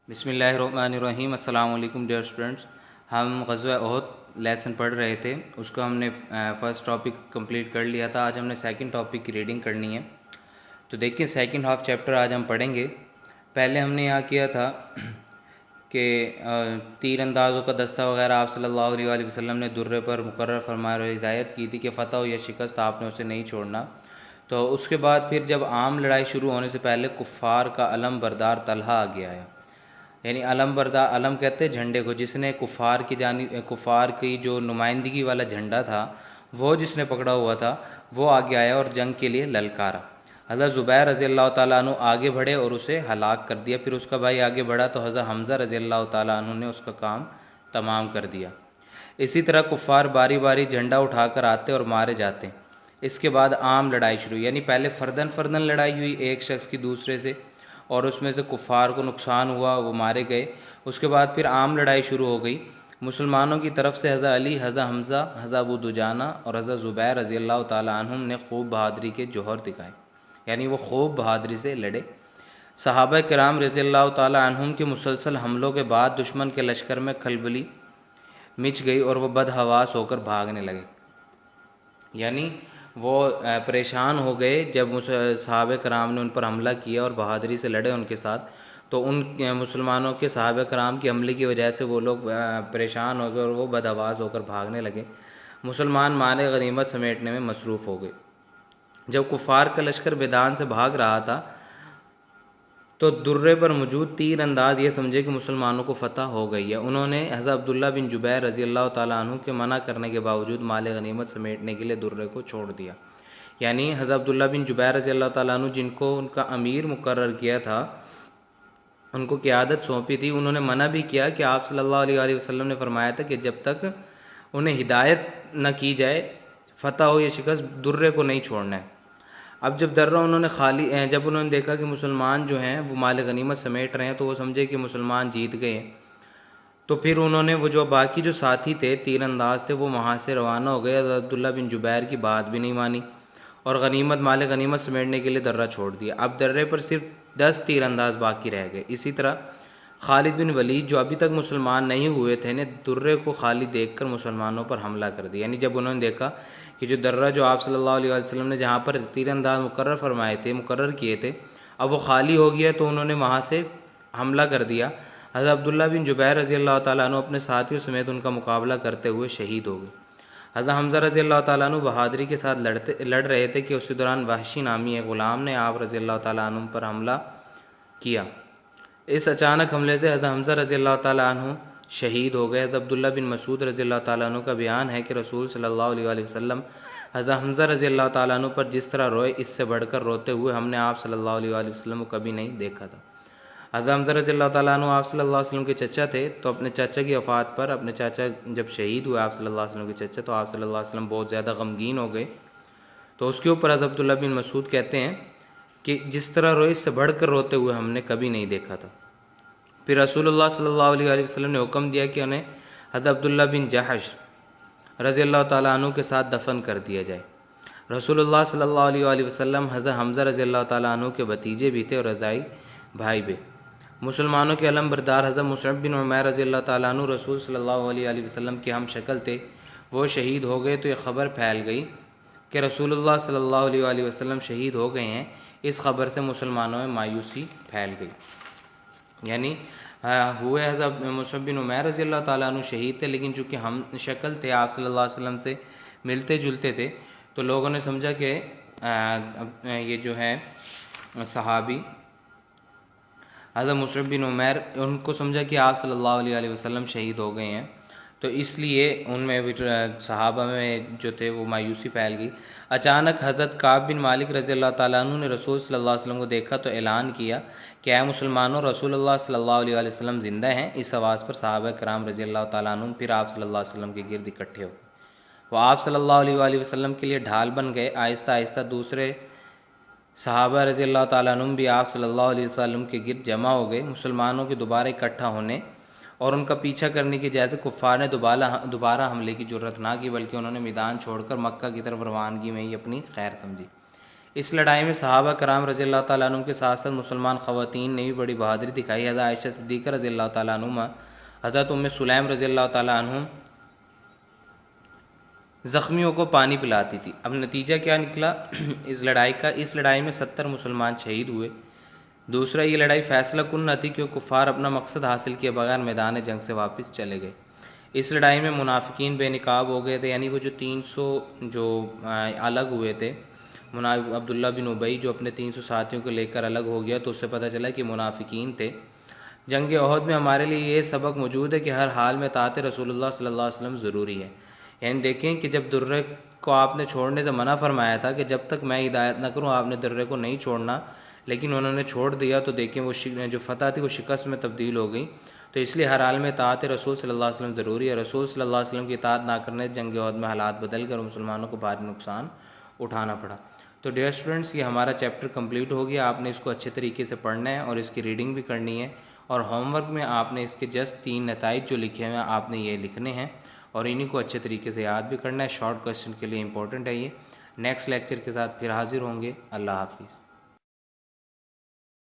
بسم اللہ الرحمن الرحیم۔ السلام علیکم ڈیئر اسٹوڈنٹس۔ ہم غزوہ احد لیسن پڑھ رہے تھے، اس کو ہم نے فرسٹ ٹاپک کمپلیٹ کر لیا تھا۔ آج ہم نے سیکنڈ ٹاپک کی ریڈنگ کرنی ہے، تو دیکھیں سیکنڈ ہاف چیپٹر آج ہم پڑھیں گے۔ پہلے ہم نے یہاں کیا تھا کہ تیر اندازوں کا دستہ وغیرہ آپ صلی اللہ علیہ وآلہ وسلم نے درے پر مقرر فرمایا اور ہدایت کی تھی کہ فتح ہو یا شکست آپ نے اسے نہیں چھوڑنا۔ تو اس کے بعد پھر جب عام لڑائی شروع ہونے سے پہلے کفار کا علم بردار طلحہ آگے آیا، یعنی علم بردار، علم کہتے ہیں جھنڈے کو، جس نے کفار کی جو نمائندگی والا جھنڈا تھا وہ جس نے پکڑا ہوا تھا وہ آگے آیا اور جنگ کے لیے للکارا۔ حضرت زبیر رضی اللہ تعالیٰ عنہ آگے بڑھے اور اسے ہلاک کر دیا۔ پھر اس کا بھائی آگے بڑھا تو حضرت حمزہ رضی اللہ تعالیٰ عنہ نے اس کا کام تمام کر دیا۔ اسی طرح کفار باری باری جھنڈا اٹھا کر آتے اور مارے جاتے۔ اس کے بعد عام لڑائی شروع، یعنی پہلے فردن لڑائی ہوئی ایک شخص کی دوسرے سے، اور اس میں سے کفار کو نقصان ہوا، وہ مارے گئے۔ اس کے بعد پھر عام لڑائی شروع ہو گئی۔ مسلمانوں کی طرف سے حضرت علی، حضرت حمزہ، حضرت ابو دجانہ اور حضرت زبیر رضی اللہ تعالیٰ عنہم نے خوب بہادری کے جوہر دکھائے، یعنی وہ خوب بہادری سے لڑے۔ صحابہ کرام رضی اللہ تعالیٰ عنہم کے مسلسل حملوں کے بعد دشمن کے لشکر میں کھلبلی مچ گئی اور وہ بدحواس ہو کر بھاگنے لگے، یعنی وہ پریشان ہو گئے جب صحابہ کرام نے ان پر حملہ کیا اور بہادری سے لڑے ان کے ساتھ، تو ان مسلمانوں کے صحابہ کرام کی حملے کی وجہ سے وہ لوگ پریشان ہو گئے اور وہ بدحواس ہو کر بھاگنے لگے۔ مسلمان مال غنیمت سمیٹنے میں مصروف ہو گئے۔ جب کفار کا لشکر میدان سے بھاگ رہا تھا تو درے پر موجود تیر انداز یہ سمجھے کہ مسلمانوں کو فتح ہو گئی ہے۔ انہوں نے حضرت عبداللہ بن جبیر رضی اللہ تعالیٰ عنہ کے منع کرنے کے باوجود مال غنیمت سمیٹنے کے لیے درے کو چھوڑ دیا، یعنی حضرت عبداللہ بن جبیر رضی اللہ تعالیٰ عنہ جن کو ان کا امیر مقرر کیا تھا، ان کو قیادت سونپی تھی، انہوں نے منع بھی کیا کہ آپ صلی اللہ علیہ وآلہ وسلم نے فرمایا تھا کہ جب تک انہیں ہدایت نہ کی جائے، فتح ہو یا شکست، درے کو نہیں چھوڑنا ہے۔ اب جب درہ انہوں نے جب انہوں نے دیکھا کہ مسلمان جو ہیں وہ مال غنیمت سمیٹ رہے ہیں تو وہ سمجھے کہ مسلمان جیت گئے، تو پھر انہوں نے وہ جو باقی جو ساتھی تھے تیر انداز تھے وہ وہاں سے روانہ ہو گئے۔ حضرت عبداللہ بن جبیر کی بات بھی نہیں مانی اور مال غنیمت سمیٹنے کے لیے درہ چھوڑ دیا۔ اب درے پر صرف 10 تیر انداز باقی رہ گئے۔ اسی طرح خالد بن ولید جو ابھی تک مسلمان نہیں ہوئے تھے نے درے کو خالی دیکھ کر مسلمانوں پر حملہ کر دیا، یعنی جب انہوں نے دیکھا کہ جو درہ جو آپ صلی اللہ علیہ وسلم نے جہاں پر تیر انداز مقرر کیے تھے اب وہ خالی ہو گیا، تو انہوں نے وہاں سے حملہ کر دیا۔ حضرت عبداللہ بن جبیر رضی اللہ تعالیٰ عنہ اپنے ساتھیوں سمیت ان کا مقابلہ کرتے ہوئے شہید ہو گئے۔ حضرت حمزہ رضی اللہ تعالیٰ عنہ بہادری کے ساتھ لڑ رہے تھے کہ اسی دوران وحشی نامی ایک غلام نے آپ رضی اللہ تعالیٰ عنہ پر حملہ کیا۔ اس اچانک حملے سے حضرت حمزہ رضی اللہ تعالیٰ عنہ شہید ہو گئے۔ حضرت عبداللہ بن مسعود رضی اللہ تعالیٰ عنہ کا بیان ہے کہ رسول صلی اللہ علیہ وآلہ وسلم حضرت حمزہ رضی اللہ تعالیٰ عنہ پر جس طرح روئے، اس سے بڑھ کر روتے ہوئے ہم نے آپ صلی اللہ علیہ وآلہ وسلم کو کبھی نہیں دیکھا تھا۔ حضرت حمزہ رضی اللہ تعالیٰ عنہ آپ صلی اللہ علیہ وسلم کے چچا تھے، تو اپنے چاچا کی وفات پر، اپنے چاچا جب شہید ہوئے آپ صلی اللہ علیہ وسلم کے چچا، تو آپ صلی اللہ علیہ وسلم بہت زیادہ غمگین ہو گئے۔ تو اس کے اوپر حضرت عبداللہ بن مسعود کہتے ہیں کہ جس طرح روئے اس سے بڑھ کر روتے ہوئے ہم نے کبھی نہیں دیکھا تھا۔ پھر رسول اللہ صلی اللہ علیہ وآلہ وسلم نے حکم دیا کہ انہیں حضرت عبداللہ بن جحش رضی اللہ تعالیٰ عنہ کے ساتھ دفن کر دیا جائے۔ رسول اللہ صلی اللہ علیہ وآلہ وسلم حضرت حمزہ رضی اللہ تعالیٰ عنہ کے بھتیجے بھی تھے اور رضائی بھائی بھی۔ مسلمانوں کے علم بردار حضرت مصعب بن عمیر رضی اللہ تعالیٰ عنہ رسول صلی اللہ علیہ وآلہ وسلم کے ہم شکل تھے، وہ شہید ہو گئے، تو یہ خبر پھیل گئی کہ رسول اللہ صلی اللہ علیہ وآلہ وسلم شہید ہو گئے ہیں۔ اس خبر سے مسلمانوں میں مایوسی پھیل گئی، یعنی ہوئے حضرت مصعب بن عمیر رضی اللہ تعالیٰ عنہ شہید تھے، لیکن چونکہ ہم شکل تھے آپ صلی اللہ علیہ وسلم سے ملتے جلتے تھے، تو لوگوں نے سمجھا کہ یہ جو ہے صحابی حضرت مصعب بن عمیر، ان کو سمجھا کہ آپ صلی اللہ علیہ وآلہ وسلم شہید ہو گئے ہیں، تو اس لیے ان میں بھی صحابہ میں جو تھے وہ مایوسی پھیل گئی۔ اچانک حضرت کعب بن مالک رضی اللہ تعالیٰ عنہ نے رسول صلی اللہ علیہ وسلم کو دیکھا تو اعلان کیا کہ اے مسلمانوں، رسول اللہ صلی اللہ علیہ وآلہ وسلم زندہ ہیں۔ اس آواز پر صحابہ کرام رضی اللہ تعالیٰ عنہ پھر آپ صلی اللہ علیہ وسلم کے گرد اکٹھے ہو، وہ آپ صلی اللہ علیہ وآلہ وسلم کے لیے ڈھال بن گئے۔ آہستہ آہستہ دوسرے صحابہ رضی اللہ تعالیٰ عنہ بھی آپ صلی اللہ علیہ وسلم کے گرد جمع ہو گئے۔ مسلمانوں کے دوبارہ اکٹھا ہونے اور ان کا پیچھا کرنے کی جہت کفار نے دوبارہ حملے کی جرت نہ کی، بلکہ انہوں نے میدان چھوڑ کر مکہ کی طرف روانگی میں ہی اپنی خیر سمجھی۔ اس لڑائی میں صحابہ کرام رضی اللہ تعالیٰ عنہ کے ساتھ ساتھ مسلمان خواتین نے بھی بڑی بہادری دکھائی. حضرت عائشہ صدیقہ رضی اللہ تعالیٰ عنہ، حضرت ام سلیم رضی اللہ تعالیٰ عنہ زخمیوں کو پانی پلاتی تھی. اب نتیجہ کیا نکلا اس لڑائی میں 70 مسلمان شہید ہوئے. دوسرا، یہ لڑائی فیصلہ کن نہ تھی کیونکہ کفار اپنا مقصد حاصل کیے بغیر میدان جنگ سے واپس چلے گئے. اس لڑائی میں منافقین بے نقاب ہو گئے تھے، یعنی وہ جو 300 جو الگ ہوئے تھے، عبداللہ بن ابی جو اپنے 300 ساتھیوں کو لے کر الگ ہو گیا، تو اس سے پتہ چلا کہ منافقین تھے. جنگ احد میں ہمارے لیے یہ سبق موجود ہے کہ ہر حال میں اطاعت رسول اللہ صلی اللہ علیہ وسلم ضروری ہے. یعنی دیکھیں کہ جب درے کو آپ نے چھوڑنے سے منع فرمایا تھا کہ جب تک میں ہدایت نہ کروں آپ نے درے کو نہیں چھوڑنا، لیکن انہوں نے چھوڑ دیا تو دیکھیں وہ جو فتح تھی وہ شکست میں تبدیل ہو گئی. تو اس لیے ہر حال میں اطاعت رسول صلی اللہ علیہ وسلم ضروری ہے. رسول صلی اللہ علیہ وسلم کی اطاعت نہ کرنے جنگ احد میں حالات بدل کر مسلمانوں کو بھاری نقصان اٹھانا پڑا. تو ڈیئر اسٹوڈنٹس، یہ ہمارا چیپٹر کمپلیٹ ہو گیا. آپ نے اس کو اچھے طریقے سے پڑھنا ہے اور اس کی ریڈنگ بھی کرنی ہے، اور ہوم ورک میں آپ نے اس کے جسٹ 3 نتائج جو لکھے ہیں آپ نے یہ لکھنے ہیں اور انہیں کو اچھے طریقے سے یاد بھی کرنا ہے. شارٹ کویسچن کے لیے امپورٹنٹ ہے یہ. نیکسٹ لیکچر کے ساتھ پھر حاضر ہوں گے. اللہ حافظ.